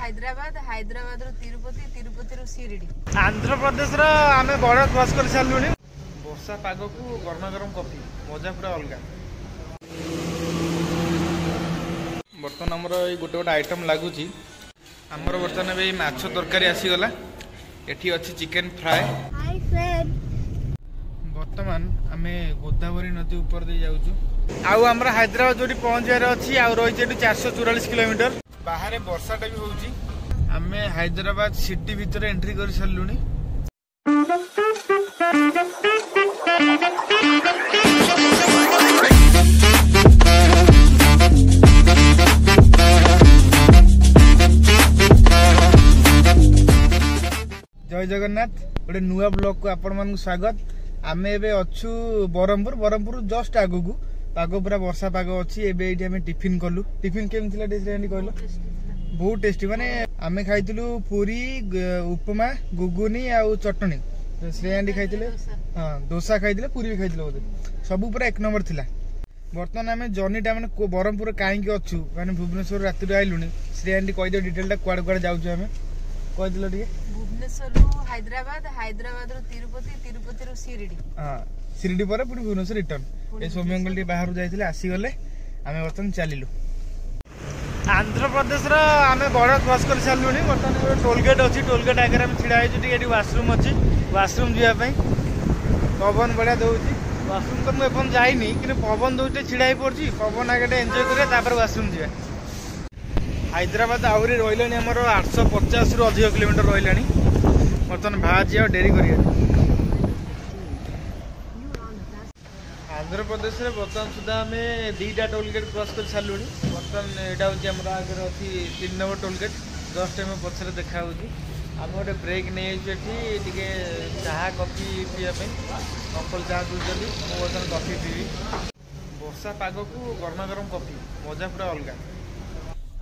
हैदराबाद हैदराबाद रो तिरुपति तिरुपति रो शिरडी आंध्र प्रदेश रो आमे border cross कर सालुनी वर्षा पाग को गरमा गरम कॉफी मजा पूरा अलग बर्तमान आमर गोटे गोटे आइटम लगुच आमर बर्तमान ए माछ तरकारी आसीगला एठी अच्छी चिकेन फ्राए बर्तमान आमे गोदावरी नदी ऊपर दे जाउछु आउ हमरा हैदराबाद जोटी पहुंचार अच्छी आउ रही 444 किलोमीटर बाहर वर्षाटा भी होउची आमे हैदराबाद सिटी भीतर एंट्री कर सारलुनी जय जगन्नाथ गोटे नुआ ब्लॉग को आपण मानक स्वागत आमे एबे अच्छु बरहमपुर जस्ट आगु को पाग पूरा वर्षा पाग अच्छी एबे एठी आमे टिफिन कलु टिफिन केम थिला डेसरेंडी कहलो बहुत टेस्टी माने आमे खाइतलु पूरी उपमा गुगुनी आ चटनी श्रेयांडी खाइतले हां डोसा खाइतले पूरी भी खाइतले बोले सब पूरा एक नंबर थिला बर्तमान आमे जर्नीटा माने बरहमपुर काहे के अच्छु माने भुवनेश्वर राति रे आइलुनी श्रेयांडी कहि दे डिटेलटा क्वाड क्वाड जाउछु आमे कहि दिलो ठीक भुवनेश्वर रो हैदराबाद हैदराबाद रो तिरुपति तिरुपति रो शिरडी हां शिरडी पर पुनी भुवनेश्वर रिटर्न ए सोमंगल टी बाहर जाइथिले आसी गले आमे बर्तन चलिलु आंध्र प्रदेश रो आमे बॉर्डर क्रॉस कर सालुनी बर्तन टोल गेट अछि टोल गेट आगे हम छिड़ा आइ छु एटी वॉशरूम अछि वॉशरूम जिया पई पवन बढिया दउछि वॉशरूम तो मु एपन जाइनी कि पवन दउटे छिड़ाई पड़छि पवन आगे एन्जॉय करे तापर वॉशरूम जिया हैदराबाद आउरी रहिलानी हमर 850 रु अधिक किलोमीटर रहिलानी बर्तन बाहर जिया डेरी करिया आंध्र प्रदेश रे बर्तमान सुधा आम दीटा टोल गेट क्रॉस कर सारूँ बर्तमान यहाँ हूँ आगे अच्छी 3 नंबर टोल गेट जस्ट आम पचर देखा आम गोटे ब्रेक नहीं टे चाह कॉफी पीवाई अंकल चाह दूसरी मुझे बर्तमान कॉफी पीवी वर्षा पाग को गरमा गरम कॉफी मजा पूरा अलग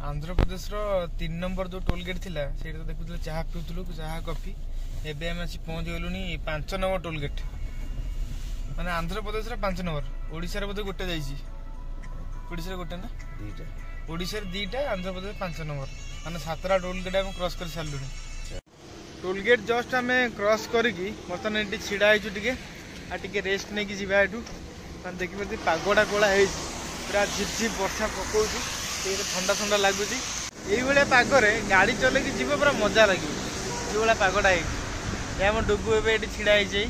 आंध्र प्रदेश रो 3 नंबर जो टोल गेट थिला से देखुले चाह पीउथलु चाह कॉफी एबे हम आसी पहुंच गेलुनी 5 नंबर टोल गेट माने आंध्र प्रदेश रे 5 नंबर ओडिसा रे बोधे गोटे जाईची ओडिसा रे गोटे ना दीटा ओडिसा रे दीटा आंध्र प्रदेश 5 नंबर माने 7टा टोल गेट हम क्रॉस कर सालुनी टोल गेट जस्ट हमें क्रॉस करकी बर्तन एटी छिड़ा आइछु टिके आ टिके रेस्ट नै की जिबा एठू माने देखि परती पागोडा कोला हे पूरा झिपझिप वर्षा पकोउची ठंडा ठंडा लगुच ये पागरे गाड़ी चलैकी जीव पूरा मजा लगे जो भाया पागटा है डुगु ए छिड़ा है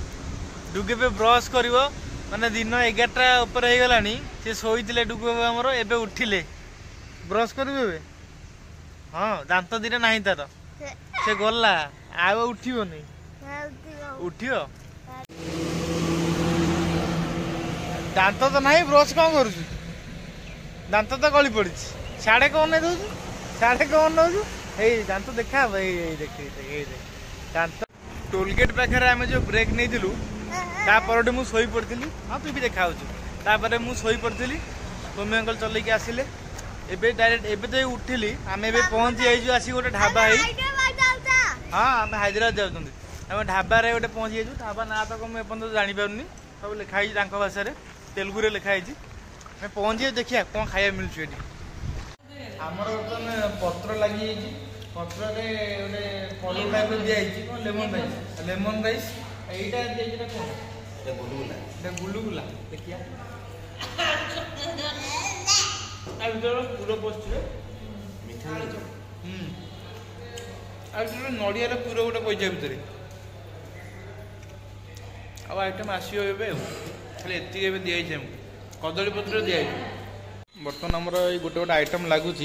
डुगु ए ब्रश कर माने दिन 11टा ऊपर हो गलानी सी शोते डुगु आमर एबे उठिले ब्रश कर हाँ दांत दीटा ना तार से गला आ उठो नहीं उठियो दांत तो ना ब्रश कौन कर दांत तो गली पड़ी साढ़े कौन नहीं दौर साढ़े कौन नौ दांत देखा देख दांत टोल गेट पाखे आम जो ब्रेक नहीं तापर मुझे शोई पड़ी हाँ तू भी देखा तापर मुझे पड़ी सोम्य अंकल चल के आसिले एबे डायरेक्ट एबे तो उठिली आम ए पहुंची जाइए आसी गोटे ढाबा हाँ आम हैदराबाद जाऊँ आम ढाबा गोटे पहुंची जाइए ढाबा ना तो मुझे एपर्तन जापारे सब लिखाई भाषा तेलुगु लिखाई पहुंची देखिए कौन खाया मिलूँ आमर बर्तमान पत्र लगी पत्र गोटे पलू टाइप दिखाई लेमन राइस यहाँ गुलुगुला देखिए पूरा बस नड़िया पूरा गोटे पैसा भितर आइटम आसो खाली एति दिखाई कदली पत्र दिखाई बर्तमान आमर गोटे गोटे आइटम लगुच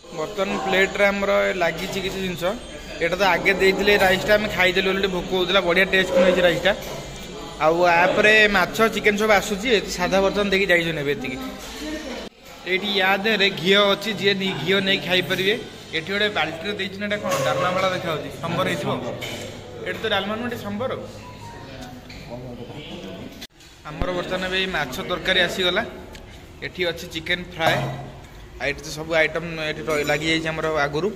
बर्तमान प्लेट रे आमर लगी किसी जिनस यहाँ तो आगे देते राइसटा आम खाईदेलु अलरेडी भोक होता बढ़िया टेस्ट नहीं राइसटा आउे माछ चिकेन सब आसूसी साधा बर्तन देखिए जाइए ये याद घी अच्छी जी घी नहीं खाईपर ये गोटे बाल्टी देना कौन डालमा भाड़ा देखा संबर ये तो डालमा नुटे संबर आमर बर्तमान ए माछ तरकारी आसीगला एठी अच्छी चिकेन फ्राए ये तो सब आइटम लगी जाइए आगुरी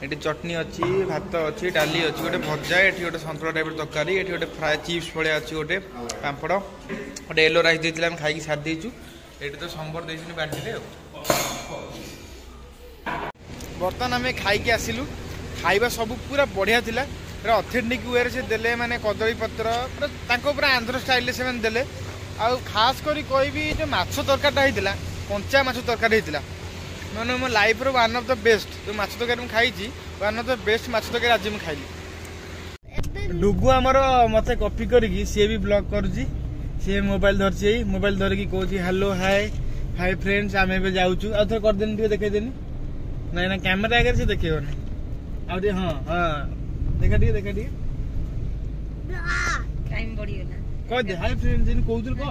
ये चटनी अच्छी भात अच्छी डाली अच्छी गोटे भजा ये गोटे सन्तुला टाइप तरकारी ये गोटे फ्राए चिप्स भाया अच्छी गोटे पापड़ गोटे येलो राइस देते खाई सारी देचु एटी तो संबर देइछनी बाल्टी रे। बर्तमान आम खाई आसिलु खाइबा सब पूरा बढ़िया थिला ऑथेंटिक वे से देले माने कदली पत्र पूरा आंध्र स्टाइल से देले आ खास करी कहबी जो माछ तरकारीटा होता कंचा माछ तरकारी होता मैंने मो लाइफ रो वन ऑफ द बेस्ट जो माछ तरकारी मुझे खाई वन ऑफ द बेस्ट माछ तरकारी आज मुझे खाइली। डुगु आमर मत कॉपी करी सी भी ब्लॉग करुच्ची सी मोबाइल धरची मोबाइल धरिकी कहूँ हेलो हाय हाय फ्रेंड्स आम ए जाऊँ आउ थे करदेनी देखदेनी ना ना कैमेरा आगे से देखेबनी आउ हाँ हाँ देखा देखा टाइम बढ़िगला कह दे हाय फ्रेंड जिन कहउतल को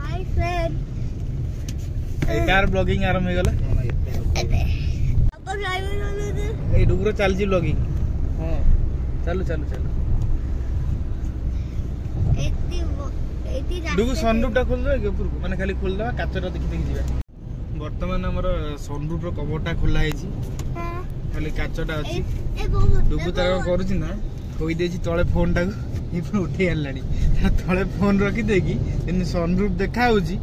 हाय फ्रेंड ए कार ब्लॉगिंग आरंभ हो गला अपन ड्राइवर ए डुगरो चलजी ब्लॉगिंग हां चलो चलो चलो एती डुगु सनरूफ टा खोल दे के ऊपर को माने खाली खोल दवा काचरा देखि देखि जीवा। वर्तमान हमर सनरूफ रो कवरटा खोला हेची खाली काचटा अछि डुगु तार करूची ना कोई देची तळे फोन टा को उठे आलानी तले फोन रखी देकी इन सनरूफ देखा होची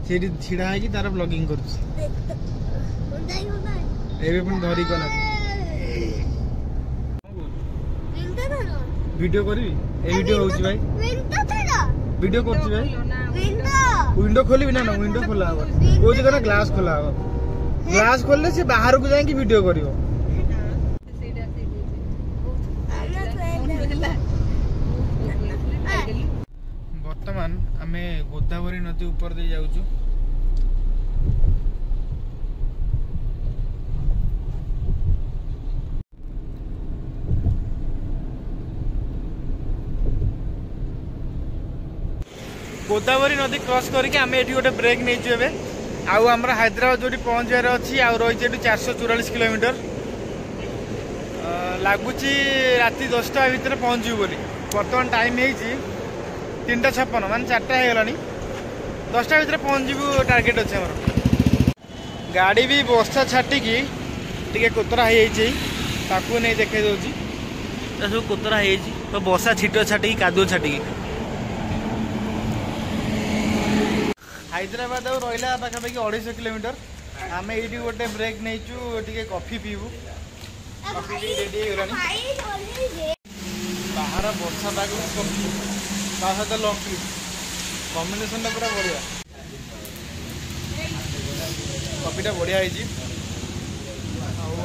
सेठी छिडा है कि तार ब्लॉगिंग करूची एबे पण धरी कोना वीडियो करबी ए वीडियो होची भाई वीडियो करची भाई विंडो खोली ना ना विंडो खोला हो ओ जगह ना ग्लास खोला हो ग्लास खोलले से बाहर को जाई कि वीडियो करियो वर्तमान आमे गोदावरी नदी ऊपर दे जाउछु गोदावरी नदी क्रॉस करके आमे एठी गोटे ब्रेक नै छु एबे आउ हमरा हैदराबाद जोटी पहुंचबार अछि आउ रहि जेटु 444 किलोमीटर लागुची राति 10टा भितर पहुंचू बोली वर्तमान टाइम हेची 3:56 मान 4टा हो गलानी 10टा भितर पहुंचू टार्गेट अच्छे हमर गाड़ी भी बस्ता छाटिकी टे कोतरा हो नहीं देखे दूसरी सब कोतरा हो बसा छिट छाटिकी कादुଅ छाटिकी हैदराबाद रहा पाखापाखि 250 किलोमीटर आम ये गोटे ब्रेक नहीं टे कॉफी पीबू कॉफी रेडी हो बाहर वर्षा पाग सहित लंग ट्रिप कम्बिनेसन पूरा बढ़िया कॉफीटा बढ़िया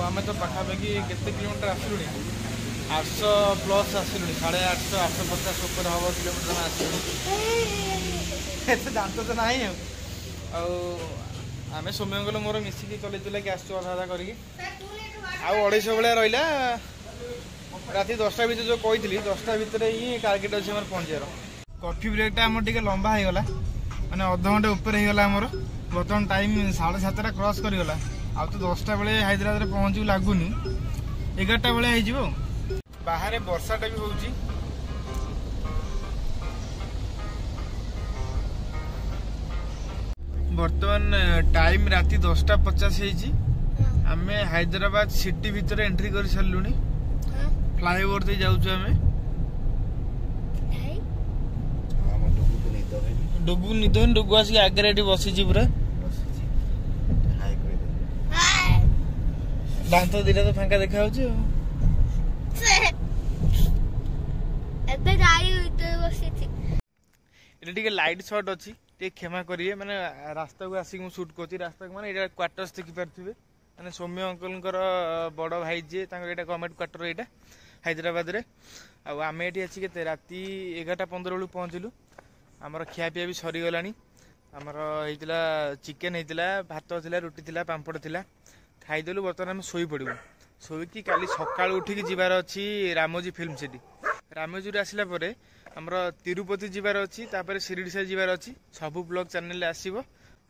आम तो पाखापाखि केते किलोमीटर आसलु 800+ आसलु 850 850 ऊपर हम किलोमीटर आसलु दांत तो ना आम सौम्यंगल मोर मिसिकी चलते कि आसु अधा अधा करके आउ 250 भाया रहा राति 10टा भितर जो कही 10टा भितर ही टार्गेट अच्छे आम पहुंचार कॉफी ब्रेकटा आम टे लंबा होगा मैंने अध घंटे ऊपर होगा आमर बर्तमान टाइम 7:30 क्रॉस करगला आ तो 10टा बेले हैदराबाद पहुँचू लगुनि 11टा बेले हो बाहर वर्षाटा भी होची बर्तमान टाइम राति 10:50 आम हैदराबाद सिटी भितर एंट्री कर सारू फ्लाईओवर दे जाऊँ आम डुगु निद डुगु आसिक आगे ये बसी पूरा दांत दिटा तो फांका देखा ये लाइट शॉट अच्छी टे क्षमा करिए माने रास्ता को आसिक शूट कर रास्ता को माने ये क्वार्टर्स देखी पारे मैंने सौम्य अंकल बड़ भाई जी गवर्नमेंट क्वार्टर यहाँ हैदराबाद रे आम ये अच्छी राति 11:15 बेलू पहुँचलु आमर खियापिया भी सरीगला आमर होता चिकेन होता भात था रुटी था पांपड़ था खाईदेलु बर्तमान आम शोई पड़ू शोईकी काली सकाल उठिकी जीवार अच्छी रामोजी फिल्म सिटी रामोजी आसला आमर तिरुपति जीवार अच्छी तापर शिरडी साई जीवार अच्छी सबू ब्लॉग चैनल आसो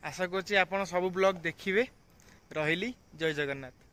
आशा करछि आपण सबू ब्लॉग देखिबे रहिली जय जगन्नाथ।